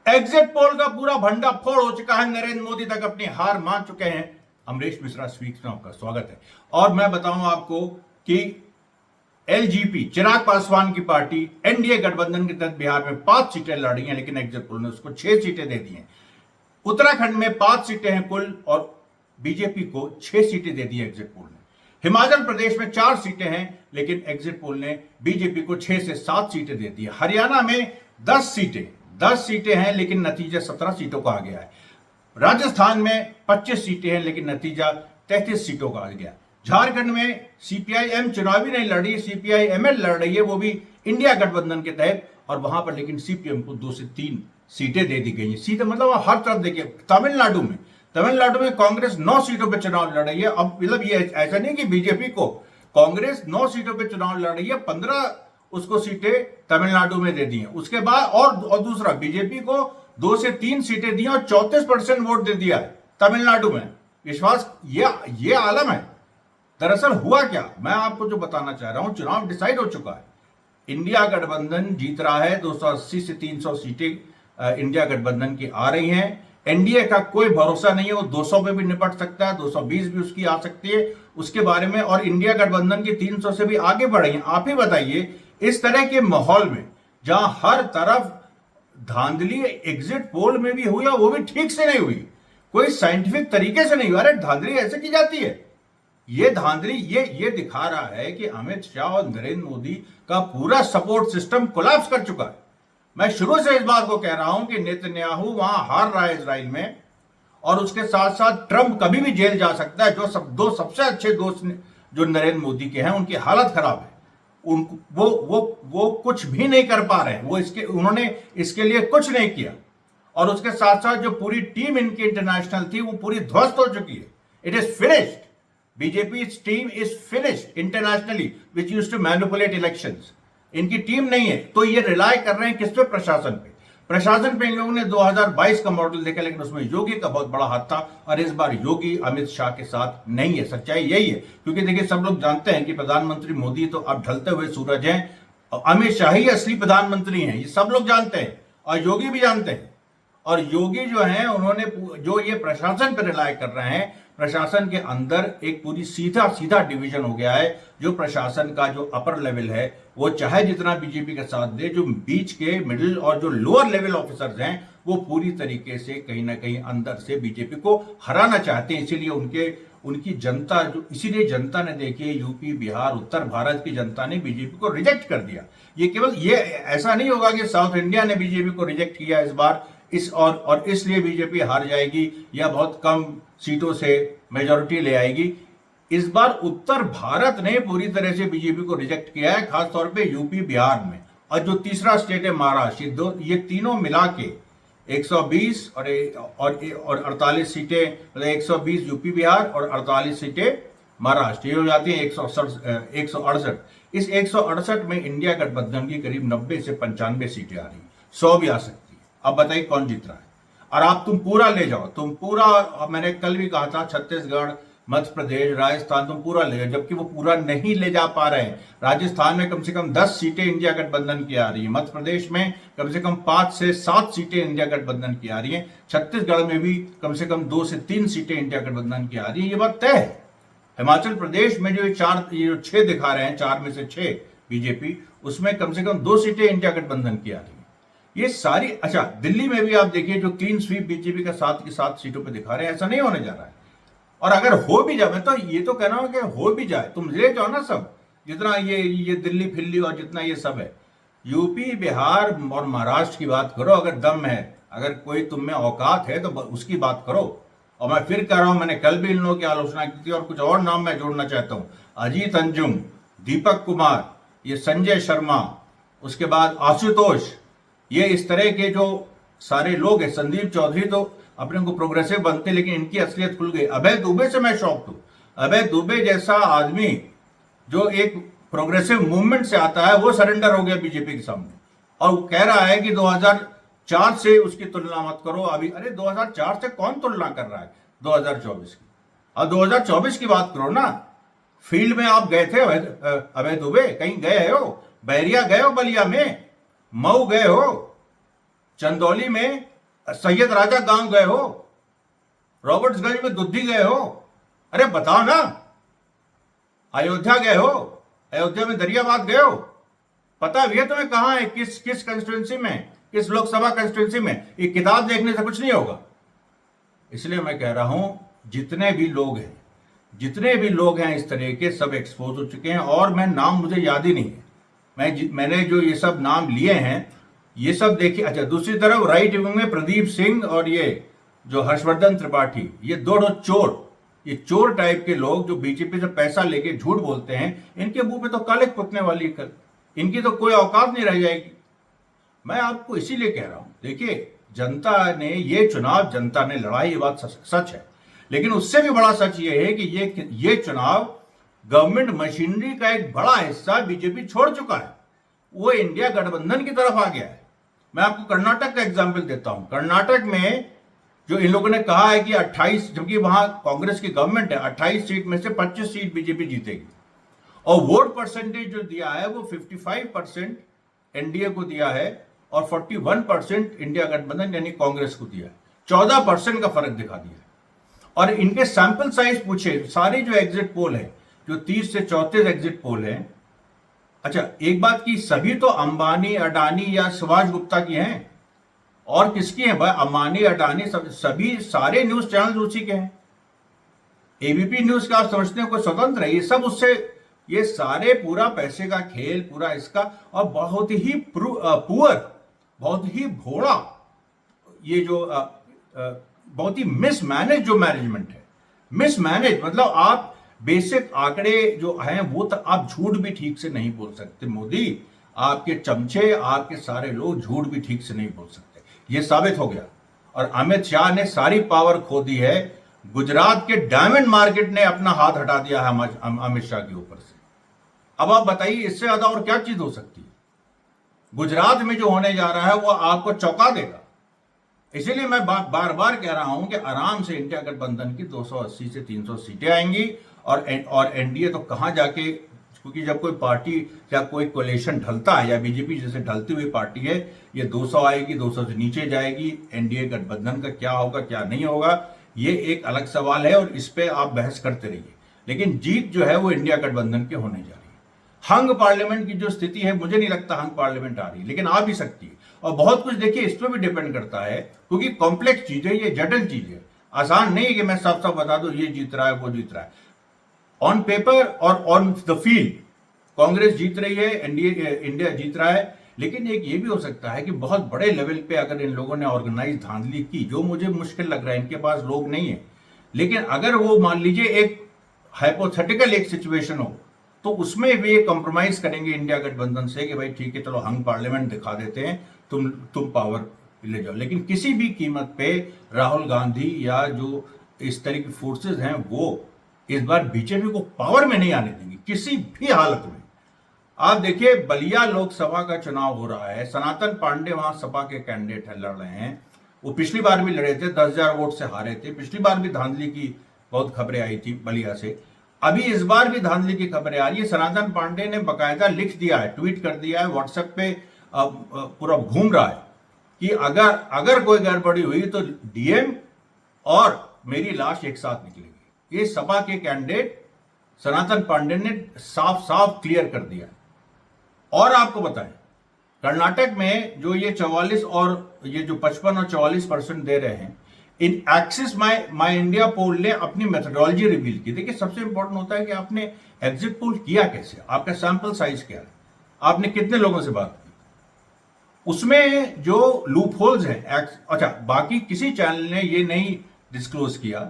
Exit poll का पूरा भंडाफोड़ हो चुका है। नरेंद्र मोदी तक अपनी हार मान चुके हैं। अमरीश मिश्रा स्पीक्स में आपका स्वागत है। और मैं बताऊं आपको कि एलजीपी चिराग पासवान की पार्टी एनडीए गठबंधन के तहत बिहार में 5 सीटें लड़ी हैं, लेकिन एग्जिट पोल ने उसको 6 सीटें दे दी हैं। उत्तराखंड में 5 सीटें हैं कुल और बीजेपी को 6 सीटें दे दी है एग्जिट पोल ने। हिमाचल प्रदेश में 4 सीटें हैं, लेकिन एग्जिट पोल ने बीजेपी को 6 से 7 सीटें दे दी है। हरियाणा में 10 सीटें हैं, लेकिन नतीजा 17 सीटों का आ गया है। राजस्थान में 25 सीटें हैं, लेकिन नतीजा 33 सीटों का आ गया। झारखंड में सीपीआई-एम चुनावी नहीं लड़ रही, सीपीआई-एमएल लड़ रही है, वो भी इंडिया गठबंधन के तहत। और वहां पर लेकिन सीपीएम को 2 से 3 सीटें दे दी गई हैं। सीटें मतलब हर तरफ देखिए। तमिलनाडु में कांग्रेस 9 सीटों पर चुनाव लड़ रही है। अब मतलब ये ऐसा नहीं कि बीजेपी को कांग्रेस 9 सीटों पर चुनाव लड़ रही है, 15 उसको सीटें तमिलनाडु में दे दी हैं। उसके बाद और दूसरा बीजेपी को 2 से 3 सीटें दी और 34% वोट दे दिया है तमिलनाडु में। विश्वास, ये आलम है। दरअसल हुआ क्या, मैं आपको जो बताना चाह रहा हूं, चुनाव डिसाइड हो चुका है। इंडिया गठबंधन जीत रहा है। 280 से 300 सीटें इंडिया गठबंधन की आ रही हैं। एनडीए का कोई भरोसा नहीं है, वो 200 पे भी निपट सकता है, 220 भी उसकी आ सकती है उसके बारे में। और इंडिया गठबंधन की 300 से भी आगे बढ़ रही है। आप ही बताइए, इस तरह के माहौल में जहां हर तरफ धांधली एग्जिट पोल में भी हुई और वो भी ठीक से नहीं हुई, कोई साइंटिफिक तरीके से नहीं हुआ। अरे धांधली ऐसे की जाती है। ये धांधली ये दिखा रहा है कि अमित शाह और नरेंद्र मोदी का पूरा सपोर्ट सिस्टम कोलैप्स कर चुका है। मैं शुरू से इस बात को कह रहा हूं कि नेतन्याहू वहां हार रहा है इजराइल में, और उसके साथ साथ ट्रंप कभी भी जेल जा सकता है। जो दो सबसे अच्छे दोस्त जो नरेंद्र मोदी के हैं, उनकी हालत खराब है। वो कुछ भी नहीं कर पा रहे हैं। उन्होंने इसके लिए कुछ नहीं किया। और उसके साथ साथ जो पूरी टीम इनकी इंटरनेशनल थी, वो पूरी ध्वस्त हो चुकी है। It is finished. BJP team is finished internationally, which used to manipulate elections. इनकी टीम नहीं है। तो ये रिलाय कर रहे हैं किस पे? प्रशासन पे इन लोगों ने 2022 का मॉडल देखा, लेकिन उसमें योगी का बहुत बड़ा हाथ था। और इस बार योगी अमित शाह के साथ नहीं है। सच्चाई यही है। क्योंकि देखिए, सब लोग जानते हैं कि प्रधानमंत्री मोदी तो अब ढलते हुए सूरज हैं, और अमित शाह ही असली प्रधानमंत्री हैं। ये सब लोग जानते हैं और योगी भी जानते हैं। और योगी जो है, उन्होंने जो ये प्रशासन पर रिलाय कर रहे हैं, प्रशासन के अंदर एक पूरी सीधा डिवीजन हो गया है। जो प्रशासन का जो अपर लेवल है, वो चाहे जितना बीजेपी का साथ दे, जो बीच के मिडिल और जो लोअर लेवल ऑफिसर्स हैं, वो पूरी तरीके से कहीं ना कहीं अंदर से बीजेपी को हराना चाहते हैं। इसीलिए उनकी जनता इसीलिए जनता ने देखिए, यूपी, बिहार, उत्तर भारत की जनता ने बीजेपी को रिजेक्ट कर दिया। ये ऐसा नहीं होगा कि साउथ इंडिया ने बीजेपी को रिजेक्ट किया इस बार, और इसलिए बीजेपी हार जाएगी या बहुत कम सीटों से मेजॉरिटी ले आएगी। इस बार उत्तर भारत ने पूरी तरह से बीजेपी को रिजेक्ट किया है, खासतौर पे यूपी, बिहार में। और जो तीसरा स्टेट है महाराष्ट्र, ये तीनों मिला के 120 और 48 सीटें, मतलब 120 यूपी बिहार और 48 सीटें महाराष्ट्र, ये हो जाती है 168। इस 168 में इंडिया गठबंधन की करीब 90 से 95 सीटें आ रही हैं। 100 भी आ सकती है। अब बताइए कौन जीत रहा है? और तुम पूरा ले जाओ, मैंने कल भी कहा था, छत्तीसगढ़, मध्य प्रदेश, राजस्थान तुम पूरा ले जाओ, जबकि वो पूरा नहीं ले जा पा रहे हैं। राजस्थान में कम से कम 10 सीटें इंडिया गठबंधन की आ रही है। मध्य प्रदेश में कम से कम 5 से 7 सीटें इंडिया गठबंधन की आ रही हैं। छत्तीसगढ़ में भी कम से कम 2 से 3 सीटें इंडिया गठबंधन की आ रही है। ये बात तय है। हिमाचल प्रदेश में जो 6 दिखा रहे हैं, 4 में से 6 बीजेपी, उसमें कम से कम 2 सीटें इंडिया गठबंधन की आ रही है। ये सारी, अच्छा, दिल्ली में भी आप देखिए, जो क्लीन स्वीप बीजेपी का 7 की 7 सीटों पे दिखा रहे हैं, ऐसा नहीं होने जा रहा है। और अगर हो भी जाए, मैं तो ये तो कह रहा हूं कि हो भी जाए, तुम ले जाओ ना सब, जितना ये दिल्ली फिल्ली और जितना ये सब है। यूपी, बिहार और महाराष्ट्र की बात करो, अगर दम है, अगर कोई तुम में औकात है तो उसकी बात करो। और मैं फिर कह रहा हूं, मैंने कल भी इन लोगों की आलोचना की थी, और कुछ और नाम मैं जोड़ना चाहता हूं। अजीत अंजुम, दीपक कुमार, ये संजय शर्मा, उसके बाद आशुतोष, ये इस तरह के जो सारे लोग हैं। संदीप चौधरी तो अपने को प्रोग्रेसिव बनते, लेकिन इनकी असलियत खुल गई। अभय दुबे से मैं शॉक्ड हूं। अभय दुबे जैसा आदमी जो एक प्रोग्रेसिव मूवमेंट से आता है, वो सरेंडर हो गया बीजेपी के सामने, और वो कह रहा है कि 2004 से उसकी तुलना मत करो अभी। अरे 2004 से कौन तुलना कर रहा है 2024 की? और 2024 की बात करो ना। फील्ड में आप गए थे अभय दुबे? कहीं गए हो? बैरिया गए हो? बलिया में? मऊ गए हो? चंदौली में सैयद राजा गांव गए हो? रॉबर्ट्सगंज में दुद्धी गए हो? अरे बताओ ना। अयोध्या गए हो? अयोध्या में दरियाबाद गए हो? पता भी है तुम्हें कहां है, किस किस कंस्टिट्यूंसी में, किस लोकसभा कंस्टिट्यूंसी में? ये किताब देखने से कुछ नहीं होगा। इसलिए मैं कह रहा हूं, जितने भी लोग हैं इस तरह के, सब एक्सपोज हो चुके हैं। और मैं नाम मुझे याद ही नहीं है, मैंने जो ये सब नाम लिए हैं, ये सब देखिए। अच्छा, दूसरी तरफ राइट विंग में प्रदीप सिंह और ये जो हर्षवर्धन त्रिपाठी, ये दोनों चोर, ये चोर टाइप के लोग जो बीजेपी से पैसा लेके झूठ बोलते हैं, इनके मुंह पे तो काले पुतने वाली कल, इनकी तो कोई औकात नहीं रह जाएगी। मैं आपको इसीलिए कह रहा हूं, देखिए जनता ने ये चुनाव, जनता ने लड़ाई, ये बात सच है। लेकिन उससे भी बड़ा सच ये है कि ये चुनाव गवर्नमेंट मशीनरी का एक बड़ा हिस्सा बीजेपी छोड़ चुका है, वो इंडिया गठबंधन की तरफ आ गया है। मैं आपको कर्नाटक का एग्जाम्पल देता हूं। कर्नाटक में जो इन लोगों ने कहा है कि 28, जबकि वहां कांग्रेस की गवर्नमेंट है, 28 सीट में से 25 सीट बीजेपी जीतेगी, और वोट परसेंटेज जो दिया है वो 55% एनडीए को दिया है और 41% इंडिया गठबंधन यानी कांग्रेस को दिया है। 14% का फर्क दिखा दिया है। और इनके सैंपल साइज पूछे, सारे जो एग्जिट पोल है, जो 30 से 34 एग्जिट पोल है। अच्छा, एक बात की, सभी तो अंबानी, अडानी या सुभाष गुप्ता की हैं, और किसकी हैं भाई? अंबानी, अडानी, सभी सारे न्यूज चैनल उसी के हैं। एबीपी न्यूज का आप समझते हैं कोई स्वतंत्र है? ये सब उससे, ये सारे पूरा पैसे का खेल, पूरा इसका, और बहुत ही पुअर, बहुत ही भोला, ये जो बहुत ही मिसमैनेज जो मैनेजमेंट है। मिसमैनेज मतलब आप बेसिक आंकड़े जो हैं वो तो आप झूठ भी ठीक से नहीं बोल सकते मोदी, आपके चमचे, आपके सारे लोग झूठ भी ठीक से नहीं बोल सकते, ये साबित हो गया। और अमित शाह ने सारी पावर खो दी है। गुजरात के डायमंड मार्केट ने अपना हाथ हटा दिया है अमित शाह के ऊपर से। अब आप बताइए इससे ज्यादा और क्या चीज हो सकती है? गुजरात में जो होने जा रहा है वो आपको चौंका देगा। इसीलिए मैं बार बार कह रहा हूं कि आराम से इंडिया गठबंधन की 280 से 300 सीटें आएंगी, और एनडीए तो कहां जाके, क्योंकि जब कोई पार्टी या कोई कोलिशन ढलता है, या बीजेपी जैसे ढलती हुई पार्टी है, ये 200 आएगी, 200 से नीचे जाएगी। एनडीए गठबंधन का क्या होगा क्या नहीं होगा, ये एक अलग सवाल है, और इस पे आप बहस करते रहिए। लेकिन जीत जो है वो इंडिया गठबंधन के होने जा रही है। हंग पार्लियामेंट की जो स्थिति है, मुझे नहीं लगता हंग पार्लियामेंट आ रही, लेकिन आ भी सकती है। और बहुत कुछ देखिए इस पर भी डिपेंड करता है, क्योंकि कॉम्प्लेक्स चीज है, ये जटिल चीज है। आसान नहीं है कि मैं साफ साफ बता दूं ये जीत रहा है वो जीत रहा है। ऑन पेपर और ऑन द फील्ड कांग्रेस जीत रही है, इंडिया जीत रहा है। लेकिन एक ये भी हो सकता है कि बहुत बड़े लेवल पे अगर इन लोगों ने ऑर्गेनाइज धांधली की, जो मुझे मुश्किल लग रहा है, इनके पास लोग नहीं है, लेकिन अगर वो मान लीजिए एक हाइपोथेटिकल एक सिचुएशन हो, तो उसमें भी कॉम्प्रोमाइज करेंगे इंडिया गठबंधन से कि भाई ठीक है चलो हंग पार्लियामेंट दिखा देते हैं, तुम पावर ले जाओ। लेकिन किसी भी कीमत पे राहुल गांधी या जो इस तरह की फोर्सेस हैं वो इस बार बीजेपी को पावर में नहीं आने देंगे किसी भी हालत में। आप देखिए बलिया लोकसभा का चुनाव हो रहा है, सनातन पांडे वहां सपा के कैंडिडेट है, लड़ रहे हैं। वो पिछली बार भी लड़े थे, 10,000 वोट से हारे थे। पिछली बार भी धांधली की बहुत खबरें आई थी बलिया से। अभी इस बार भी धांधली की खबरें आ रही है। सनातन पांडे ने बकायदा लिख दिया है, ट्वीट कर दिया है, व्हाट्सएप पे पूरा घूम रहा है कि अगर कोई गड़बड़ी हुई तो डीएम और मेरी लाश एक साथ निकलेगी। ये सपा के कैंडिडेट सनातन पांडे ने साफ साफ क्लियर कर दिया। और आपको बताएं, कर्नाटक में जो ये 44 और ये जो 55 और 44% दे रहे हैं, इन एक्सिस माई इंडिया पोल ने अपनी मेथोडोलॉजी रिवील की। देखिए सबसे इंपॉर्टेंट होता है कि आपने एग्जिट पोल किया कैसे, आपका सैंपल साइज क्या है, आपने कितने लोगों से बात की, उसमें जो लूप होल्स हैं। अच्छा, बाकी किसी चैनल ने ये नहीं डिस्क्लोज किया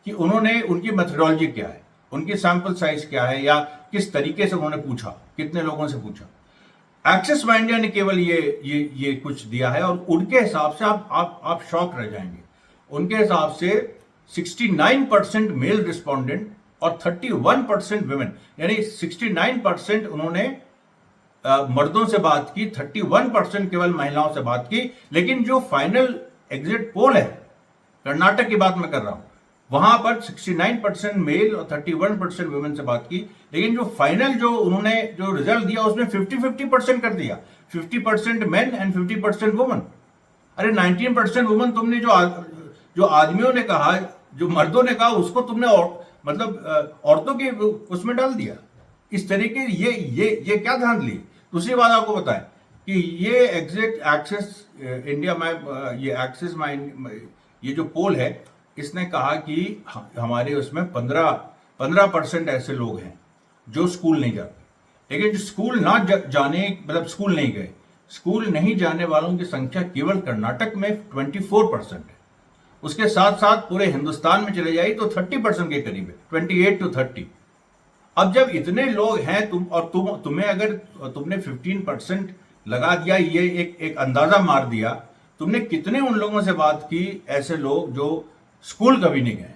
कि उन्होंने, उनकी मेथोडोलॉजी क्या है, उनकी सैंपल साइज क्या है, या किस तरीके से उन्होंने पूछा, कितने लोगों से पूछा। एक्सिस माई इंडिया ने केवल ये कुछ दिया है, और उनके हिसाब से आप शॉक रह जाएंगे। उनके हिसाब से 69% मेल रिस्पोंडेंट और 31% वुमेन, यानी 69% उन्होंने मर्दों से बात की, 31% केवल महिलाओं से बात की। लेकिन जो फाइनल एग्जिट पोल है, कर्नाटक की बात मैं कर रहा हूं, वहां पर 69% मेल और 31% वुमेन से बात की। लेकिन जो फाइनल जो उन्होंने जो रिजल्ट दिया उसमें 50-50% कर दिया, 50% मेन एंड 50% वुमेन। अरे 19% वुमन तुमने जो आदमियों ने कहा, जो मर्दों ने कहा, उसको तुमने मतलब औरतों के उसमें डाल दिया। इस तरीके ये क्या धांधली। दूसरी बात आपको बताएं कि ये एग्जिट एक्सेस इंडिया मैप, ये एक्सेस माइंड, ये जो पोल है, इसने कहा कि हमारे उसमें 15% ऐसे लोग हैं जो स्कूल नहीं जाते। लेकिन जो स्कूल ना जाने, मतलब स्कूल नहीं गए, स्कूल नहीं जाने वालों की संख्या केवल कर्नाटक में 24% है। उसके साथ साथ पूरे हिंदुस्तान में चले जाइए तो 30% के करीब है, 28 to 30। अब जब इतने लोग हैं तुम्हें अगर तुमने 15% लगा दिया, ये एक अंदाजा मार दिया, तुमने कितने उन लोगों से बात की, ऐसे लोग जो स्कूल कभी नहीं गए,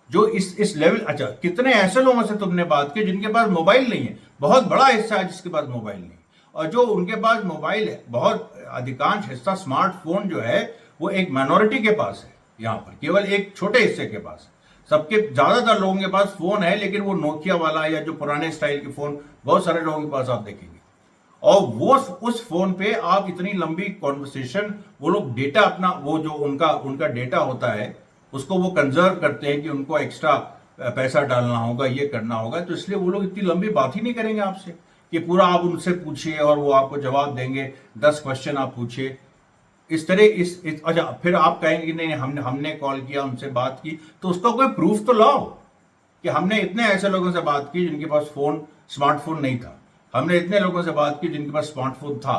जो इस लेवल। अच्छा, कितने ऐसे लोगों से तुमने बात की जिनके पास मोबाइल नहीं है? बहुत बड़ा हिस्सा है जिसके पास मोबाइल नहीं, और जो उनके पास मोबाइल है, बहुत अधिकांश हिस्सा स्मार्टफोन जो है वो एक माइनॉरिटी के पास है। यहाँ पर केवल एक छोटे हिस्से के पास है। सबके ज्यादातर लोगों के पास फोन है, लेकिन वो नोकिया वाला या जो पुराने स्टाइल के फोन बहुत सारे लोगों के पास आप देखेंगे। और वो उस फोन पे आप इतनी लंबी कॉन्वर्सेशन, वो लोग डेटा अपना, वो जो उनका डेटा होता है उसको वो कंजर्व करते हैं कि उनको एक्स्ट्रा पैसा डालना होगा, ये करना होगा, तो इसलिए वो लोग इतनी लंबी बात ही नहीं करेंगे आपसे कि पूरा आप उनसे पूछिए और वो आपको जवाब देंगे। 10 क्वेश्चन आप पूछिए इस तरह अच्छा, फिर आप कहेंगे कि नहीं हमने कॉल किया, उनसे बात की, तो उसका कोई प्रूफ तो लाओ कि हमने इतने ऐसे लोगों से बात की जिनके पास स्मार्टफोन नहीं था, हमने इतने लोगों से बात की जिनके पास स्मार्टफोन था।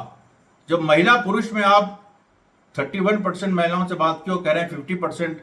जब महिला पुरुष में आप 31% महिलाओं से बात की और कह रहे हैं 50%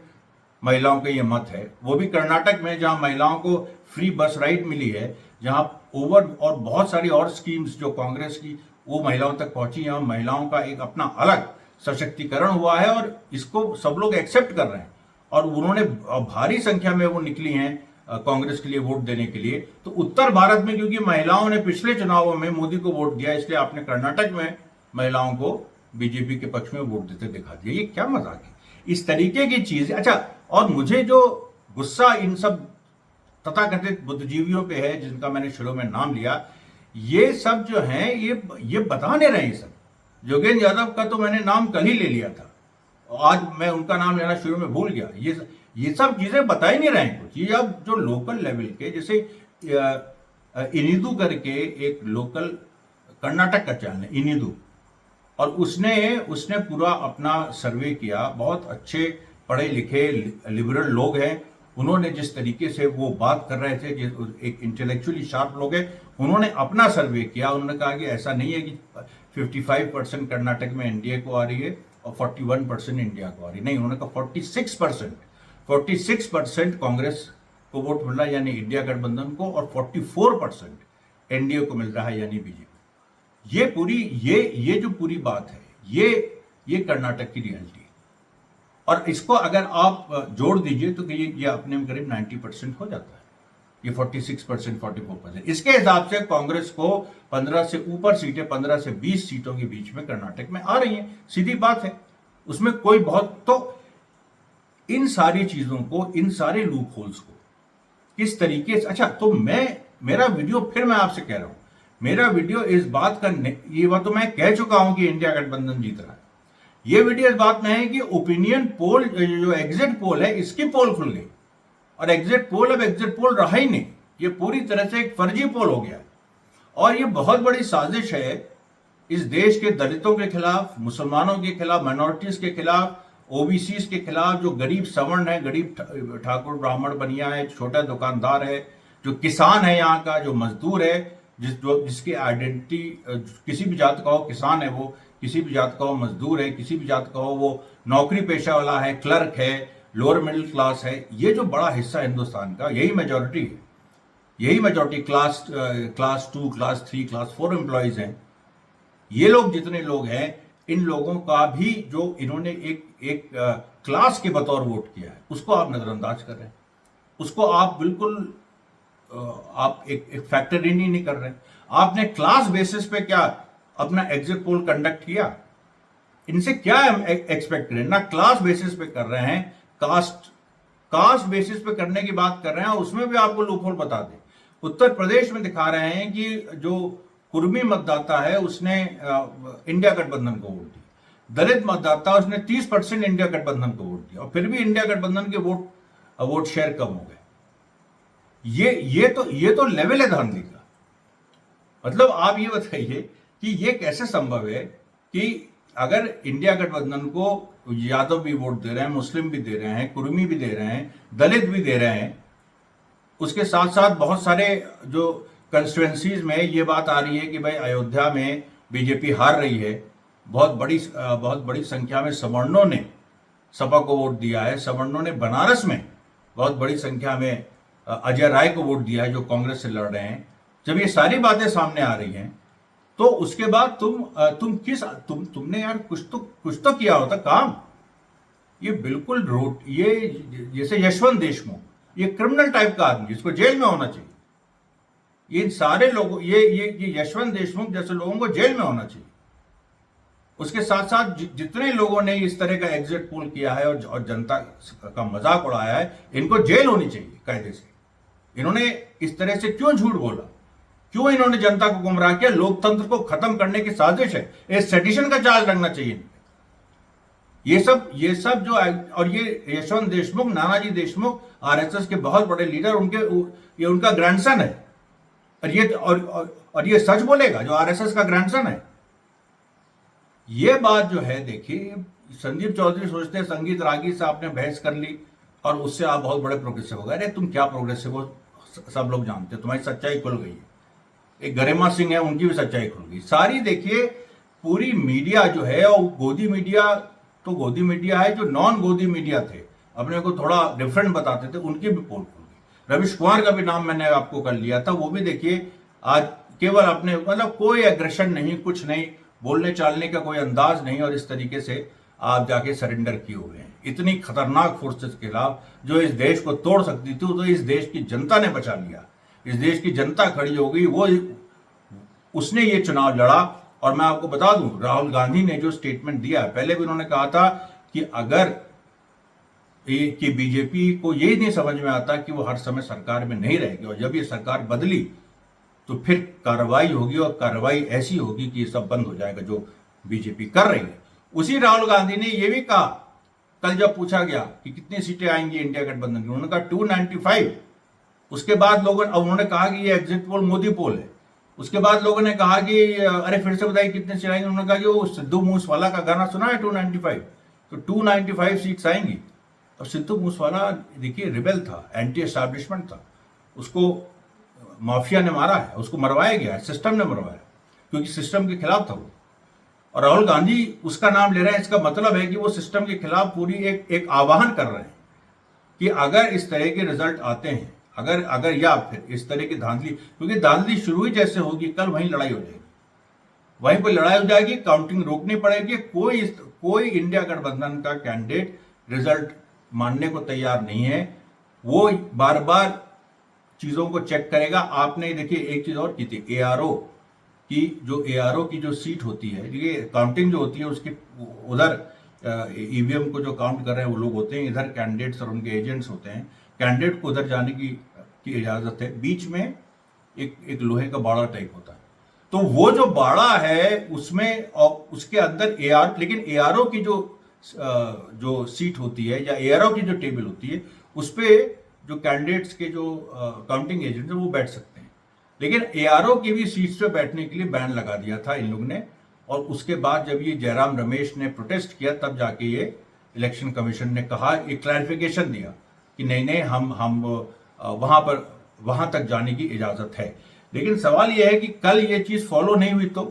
महिलाओं का ये मत है, वो भी कर्नाटक में, जहां महिलाओं को फ्री बस राइड मिली है, जहां ओवर और बहुत सारी और स्कीम्स जो कांग्रेस की वो महिलाओं तक पहुंची, यहां महिलाओं का एक अपना अलग सशक्तिकरण हुआ है और इसको सब लोग एक्सेप्ट कर रहे हैं। और उन्होंने भारी संख्या में वो निकली हैं कांग्रेस के लिए वोट देने के लिए। तो उत्तर भारत में क्योंकि महिलाओं ने पिछले चुनावों में मोदी को वोट दिया, इसलिए आपने कर्नाटक में महिलाओं को बीजेपी के पक्ष में वोट देते दिखा दिया। ये क्या मजाक है, इस तरीके की चीज। अच्छा, और मुझे जो गुस्सा इन सब तथाकथित बुद्धिजीवियों पे है जिनका मैंने शुरू में नाम लिया, ये सब जो हैं ये बता नहीं रहे। सब योगेंद्र यादव का तो मैंने नाम कल ही ले लिया था, आज मैं उनका नाम लेना शुरू में भूल गया। ये सब चीजें बता ही नहीं रहे कुछ। ये अब जो लोकल लेवल के, जैसे इनिदू करके एक लोकल कर्नाटक का चैनल है इनिदू, और उसने पूरा अपना सर्वे किया। बहुत अच्छे पढ़े लिखे लिबरल लोग हैं, उन्होंने जिस तरीके से वो बात कर रहे थे, एक इंटेलेक्चुअली शार्प लोग हैं, उन्होंने अपना सर्वे किया। उन्होंने कहा कि ऐसा नहीं है कि 55% कर्नाटक में एनडीए को आ रही है और 41% इंडिया को आ रही है। नहीं, उन्होंने कहा 46% कांग्रेस को वोट मिल रहा है यानी इंडिया गठबंधन को, और 44% एनडीए को मिल रहा है यानी बीजेपी। ये जो पूरी बात है, ये कर्नाटक की रियलिटी है। और इसको अगर आप जोड़ दीजिए तो ये अपने में करीब 90% हो जाता है। ये 46%, 44%। इसके हिसाब से कांग्रेस को 15 से ऊपर सीटें, 15 से 20 सीटों के बीच में कर्नाटक में आ रही हैं। सीधी बात है, उसमें कोई बहुत। तो इन सारी चीजों को, इन सारे लूप होल्स को किस तरीके से, अच्छा, तो मेरा वीडियो, फिर मैं आपसे कह रहा हूं, मेरा वीडियो इस बात का, ये बात तो मैं कह चुका हूं कि इंडिया गठबंधन जीत रहा है। ये वीडियो इस बात में है कि ओपिनियन पोल, जो एग्जिट पोल है, इसकी पोल खुल गई और एग्जिट पोल अब एग्जिट पोल रहा ही नहीं। ये पूरी तरह से एक फर्जी पोल हो गया और ये बहुत बड़ी साजिश है इस देश के दलितों के खिलाफ, मुसलमानों के खिलाफ, माइनॉरिटीज के खिलाफ, ओबीसीज के खिलाफ, जो गरीब सवर्ण है, गरीब ठाकुर ब्राह्मण बनिया है, छोटा दुकानदार है, जो किसान है, यहाँ का जो मजदूर है, जिसकी आइडेंटिटी किसी भी जात का हो, किसान है वो, किसी भी जात का हो, मजदूर है, किसी भी जात का हो, वो नौकरी पेशा वाला है, क्लर्क है, लोअर मिडिल क्लास है। ये जो बड़ा हिस्सा हिंदुस्तान का, यही मेजॉरिटी है, यही majority class 2, class 3, class 4 employees हैं। ये लोग जितने लोग हैं, इन लोगों का भी जो इन्होंने एक क्लास के बतौर वोट किया है, उसको आप नजरअंदाज कर रहे हैं, उसको आप बिल्कुल आप एक फैक्टर इन ही नहीं कर रहे हैं। आपने क्लास बेसिस पे क्या अपना एग्जिट पोल कंडक्ट किया? इनसे क्या एक्सपेक्ट करें? ना क्लास बेसिस पे कर रहे हैं, कास्ट बेसिस पे करने की बात कर रहे हैं, उसमें भी आपको लूपहोल बता दें। उत्तर प्रदेश में दिखा रहे हैं कि जो कुर्मी मतदाता है उसने इंडिया गठबंधन को वोट दी। दलित मतदाता, उसने 30% इंडिया गठबंधन को वोट दिया और फिर भी इंडिया गठबंधन के वोट शेयर कम हो गए। ये तो लेवल है धांधली का। मतलब आप ये बताइए कि ये कैसे संभव है कि अगर इंडिया गठबंधन को यादव भी वोट दे रहे हैं, मुस्लिम भी दे रहे हैं, कुर्मी भी दे रहे हैं, दलित भी दे रहे हैं, उसके साथ साथ बहुत सारे जो कंस्टिट्यूएंसीज में ये बात आ रही है कि भाई अयोध्या में बीजेपी हार रही है, बहुत बड़ी संख्या में सवर्णों ने सपा को वोट दिया है, सवर्णों ने बनारस में बहुत बड़ी संख्या में अजय राय को वोट दिया है जो कांग्रेस से लड़ रहे हैं। जब ये सारी बातें सामने आ रही हैं तो उसके बाद तुमने यार कुछ तो किया होता काम। ये बिल्कुल ये जैसे यशवंत देशमुख, ये क्रिमिनल टाइप का आदमी जिसको जेल में होना चाहिए। ये सारे लोगों ये यशवंत देशमुख जैसे लोगों को जेल में होना चाहिए। उसके साथ साथ जितने लोगों ने इस तरह का एग्जिट पोल किया है और जनता का मजाक उड़ाया है, इनको जेल होनी चाहिए कायदे से। इन्होंने इस तरह से क्यों झूठ बोला, क्यों इन्होंने जनता को गुमराह किया? लोकतंत्र को खत्म करने की साजिश है, ये सेडिशन का चार्ज लगना चाहिए। ये सब जो, और ये यशवंत देशमुख, नानाजी देशमुख आरएसएस के बहुत बड़े लीडर, ये उनका ग्रैंडसन है। और ये सच बोलेगा जो आरएसएस का ग्रैंडसन है। ये बात जो है, देखिए, संदीप चौधरी सोचते हैं संगीत रागी से आपने बहस कर ली और उससे आप बहुत बड़े प्रोग्रेसिव हो गए। अरे तुम क्या प्रोग्रेसिव हो, सब लोग जानते हैं, तुम्हारी सच्चाई खुल गई है। एक गरिमा सिंह है, उनकी भी सच्चाई खुल गई सारी। देखिए पूरी मीडिया जो है, और गोदी मीडिया तो गोदी मीडिया है, जो नॉन गोदी मीडिया थे, अपने को थोड़ा डिफरेंट बताते थे, उनकी भी पोल खुल गई। रविश कुमार का भी नाम मैंने आपको कर लिया था, वो भी देखिए आज केवल अपने, मतलब कोई एग्रेशन नहीं, कुछ नहीं, बोलने चालने का कोई अंदाज नहीं, और इस तरीके से आप जाके सरेंडर किए हुए हैं इतनी खतरनाक फोर्सेस के खिलाफ जो इस देश को तोड़ सकती थी। तो इस देश की जनता ने बचा लिया, इस देश की जनता खड़ी हो गई, उसने ये चुनाव लड़ा। और मैं आपको बता दूं, राहुल गांधी ने जो स्टेटमेंट दिया है, पहले भी उन्होंने कहा था कि अगर कि बीजेपी को यही नहीं समझ में आता कि वो हर समय सरकार में नहीं रहेगी, और जब ये सरकार बदली तो फिर कार्रवाई होगी, और कार्रवाई ऐसी होगी कि ये सब बंद हो जाएगा जो बीजेपी कर रही है। उसी राहुल गांधी ने यह भी कहा, कल जब पूछा गया कि कितनी सीटें आएंगी इंडिया गठबंधन की, उन्होंने कहा 295। उसके बाद उन्होंने कहा कि ये एग्जिट पोल मोदी पोल है। उसके बाद लोगों ने कहा कि अरे फिर से बताइए कितने सीट आएंगे, उन्होंने कहा कि वो सिद्धू मूसेवाला का गाना सुना है 295, तो 295 सीट्स आएंगी। और सिद्धू मूसेवाला देखिए रिबेल था, एंटी एस्टैब्लिशमेंट था, उसको माफिया ने मारा है, उसको मरवाया गया है, सिस्टम ने मरवाया, क्योंकि सिस्टम के खिलाफ था वो। और राहुल गांधी उसका नाम ले रहे हैं, इसका मतलब है कि वो सिस्टम के खिलाफ पूरी एक आह्वान कर रहे हैं कि अगर इस तरह के रिजल्ट आते हैं, अगर या फिर इस तरह की धांधली, क्योंकि धांधली शुरू ही जैसे होगी, कल वहीं लड़ाई हो जाएगी, वहीं पर लड़ाई हो जाएगी, काउंटिंग रोकनी पड़ेगी। कोई इंडिया गठबंधन का कैंडिडेट रिजल्ट मानने को तैयार नहीं है, वो बार बार चीजों को चेक करेगा। आपने देखिए एक चीज और की थी, एआरओ की जो सीट होती है, ये काउंटिंग जो होती है उसकी, उधर ईवीएम को जो काउंट कर रहे हैं वो लोग होते हैं, इधर कैंडिडेट्स और उनके एजेंट्स होते हैं। कैंडिडेट को उधर जाने की इजाजत है, बीच में एक लोहे का बाड़ा टाइप होता है, तो वो जो बाड़ा है उसमें और उसके अंदर लेकिन एआरओ की जो सीट होती है, या एआरओ की जो टेबल होती है, उस पर जो कैंडिडेट्स के जो काउंटिंग एजेंट है वो बैठ सकते हैं। लेकिन एआरओ की भी सीट्स पे बैठने के लिए बैन लगा दिया था इन लोग ने, और उसके बाद जब ये जयराम रमेश ने प्रोटेस्ट किया, तब जाके ये इलेक्शन कमीशन ने कहा, एक क्लैरिफिकेशन दिया कि नहीं हम वहां तक जाने की इजाजत है। लेकिन सवाल यह है कि कल ये चीज फॉलो नहीं हुई, तो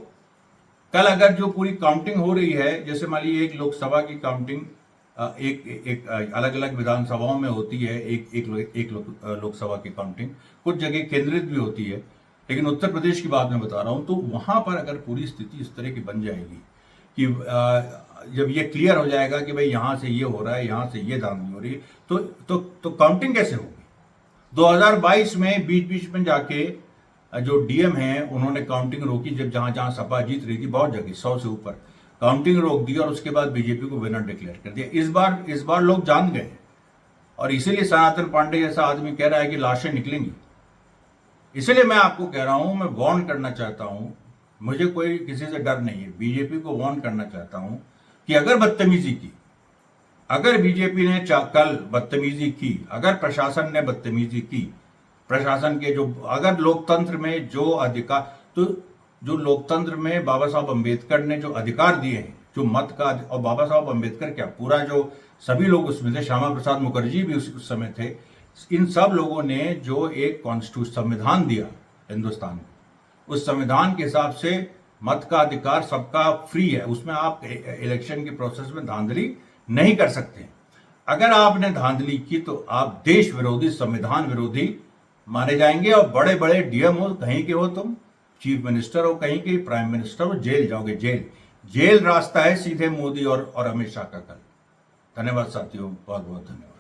कल अगर जो पूरी काउंटिंग हो रही है, जैसे मान लीजिए एक लोकसभा की काउंटिंग एक अलग अलग विधानसभाओं में होती है, एक लोकसभा की काउंटिंग कुछ जगह केंद्रित भी होती है, लेकिन उत्तर प्रदेश की बात मैं बता रहा हूं, तो वहां पर अगर पूरी स्थिति इस तरह की बन जाएगी कि जब ये क्लियर हो जाएगा कि भाई यहां से ये हो रहा है, यहां से ये धांधली हो रही है, तो काउंटिंग कैसे होगी? 2022 में बीच में जाके जो डीएम है उन्होंने काउंटिंग रोकी, जब जहां सपा जीत रही थी, बहुत जगह 100 से ऊपर काउंटिंग रोक दी, और उसके बाद बीजेपी को विनर डिक्लेयर कर दिया। इस बार लोग जान गए, और इसीलिए सनातन पांडे जैसा आदमी कह रहा है कि लाशें निकलेंगी। इसलिए मैं आपको कह रहा हूं, मैं वार्न करना चाहता हूं, मुझे कोई किसी से डर नहीं है, बीजेपी को वार्न करना चाहता हूं कि अगर बदतमीजी की, अगर बीजेपी ने कल बदतमीजी की, अगर प्रशासन ने बदतमीजी की, प्रशासन के जो, अगर लोकतंत्र में जो अधिकार, तो जो लोकतंत्र में बाबा साहब अंबेडकर ने जो अधिकार दिए हैं, जो मत का, और बाबा साहब अंबेडकर क्या, पूरा जो सभी लोग उसमें थे, श्यामा प्रसाद मुखर्जी भी उस समय थे, इन सब लोगों ने जो एक कॉन्स्टिट्यूशन संविधान दिया हिंदुस्तान को, उस संविधान के हिसाब से मत का अधिकार सबका फ्री है, उसमें आप इलेक्शन के प्रोसेस में धांधली नहीं कर सकते। अगर आपने धांधली की तो आप देश विरोधी, संविधान विरोधी माने जाएंगे, और बड़े बड़े डीएम हो कहीं के हो, तुम चीफ मिनिस्टर हो कहीं के, प्राइम मिनिस्टर हो, जेल जाओगे। जेल जेल रास्ता है सीधे मोदी और अमित शाह का कल। धन्यवाद साथियों, बहुत बहुत धन्यवाद।